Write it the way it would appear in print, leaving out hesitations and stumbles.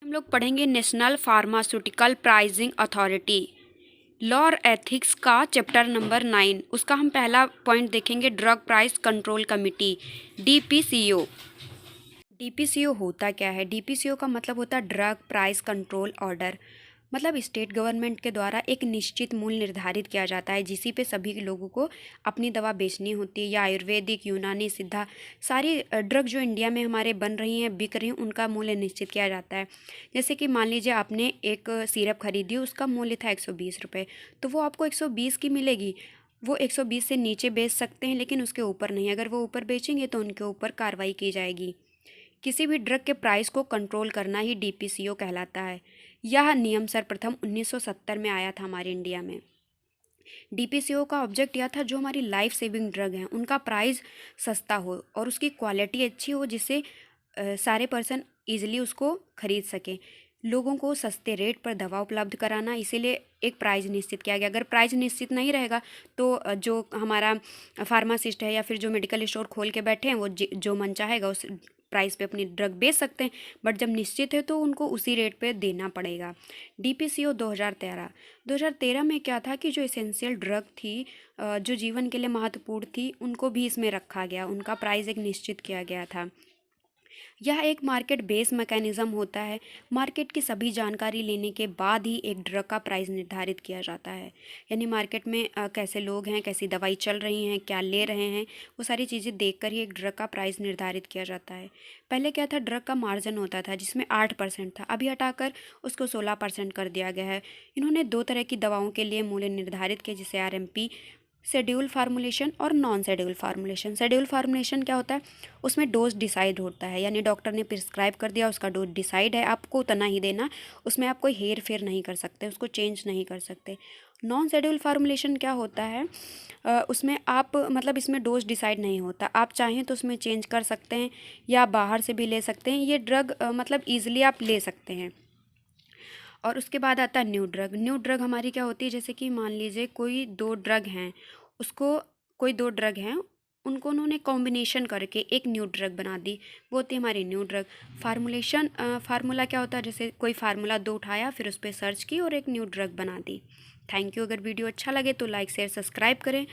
हम लोग पढ़ेंगे national pharmaceutical pricing authority law और एथिक्स का चैप्टर नंबर 9। उसका हम पहला पॉइंट देखेंगे, drug price control committee DPCO. DPCO होता क्या है? डीपीसीओ का मतलब होता है ड्रग प्राइस कंट्रोल ऑर्डर। मतलब स्टेट गवर्नमेंट के द्वारा एक निश्चित मूल्य निर्धारित किया जाता है जिसी पे सभी लोगों को अपनी दवा बेचनी होती है, या आयुर्वेदिक, यूनानी, सिद्धा, सारी ड्रग जो इंडिया में हमारे बन रही हैं, बिक रही हैं, उनका मूल्य निश्चित किया जाता है। जैसे कि मान लीजिए आपने एक सिरप खरीदी, उसका मूल्य था 120 रुपये, तो वो आपको 120 की मिलेगी। वो 120 से नीचे बेच सकते हैं लेकिन उसके ऊपर नहीं। अगर वो ऊपर बेचेंगे तो उनके ऊपर कार्रवाई की जाएगी। किसी भी ड्रग के प्राइस को कंट्रोल करना ही डीपीसीओ कहलाता है। यह नियम सर्वप्रथम 1970 में आया था हमारे इंडिया में। डीपीसीओ का ऑब्जेक्ट यह था, जो हमारी लाइफ सेविंग ड्रग हैं उनका प्राइस सस्ता हो और उसकी क्वालिटी अच्छी हो, जिससे सारे पर्सन ईजिली उसको खरीद सकें। लोगों को सस्ते रेट पर दवा उपलब्ध कराना, इसीलिए एक प्राइस निश्चित किया गया। अगर प्राइस निश्चित नहीं रहेगा तो जो हमारा फार्मासिस्ट है या फिर जो मेडिकल स्टोर खोल के बैठे हैं वो जो मन चाहेगा उस प्राइस पे अपनी ड्रग बेच सकते हैं, बट जब निश्चित है तो उनको उसी रेट पे देना पड़ेगा। डीपीसीओ 2013 में क्या था कि जो एसेंशियल ड्रग थी, जो जीवन के लिए महत्वपूर्ण थी, उनको भी इसमें रखा गया, उनका प्राइस एक निश्चित किया गया था। यह एक मार्केट बेस मैकेनिज़्म होता है। मार्केट की सभी जानकारी लेने के बाद ही एक ड्रग का प्राइस निर्धारित किया जाता है। यानी मार्केट में कैसे लोग हैं, कैसी दवाई चल रही हैं, क्या ले रहे हैं, वो सारी चीज़ें देखकर ही एक ड्रग का प्राइस निर्धारित किया जाता है। पहले क्या था, ड्रग का मार्जिन होता था जिसमें 8% था, अभी हटाकर उसको 16% कर दिया गया है। इन्होंने दो तरह की दवाओं के लिए मूल्य निर्धारित किए, जैसे आरएमपी, शेड्यूल फार्मूलेशन और non schedule formulation. Schedule formulation क्या होता है? उसमें डोज डिसाइड होता है, यानी डॉक्टर ने प्रिस्क्राइब कर दिया, उसका डोज डिसाइड है, आपको उतना ही देना। उसमें आप कोई हेर फेर नहीं कर सकते, उसको चेंज नहीं कर सकते। नॉन शेड्यूल फार्मूलेशन क्या होता है? उसमें आप मतलब इसमें डोज डिसाइड नहीं होता, आप चाहें तो उसमें चेंज कर सकते हैं या बाहर से भी ले सकते हैं। ये ड्रग मतलब ईजिली आप ले सकते हैं। और उसके बाद आता है न्यू ड्रग। न्यू ड्रग हमारी क्या होती है? जैसे कि मान लीजिए कोई दो ड्रग हैं, उसको कोई दो ड्रग हैं, उनको उन्होंने कॉम्बिनेशन करके एक न्यू ड्रग बना दी, वो होती है हमारी न्यू ड्रग। फार्मूलेशन फार्मूला क्या होता है? जैसे कोई फार्मूला दो उठाया, फिर उस पर सर्च की और एक न्यू ड्रग बना दी। Thank you. अगर वीडियो अच्छा लगे तो लाइक शेयर सब्सक्राइब करें।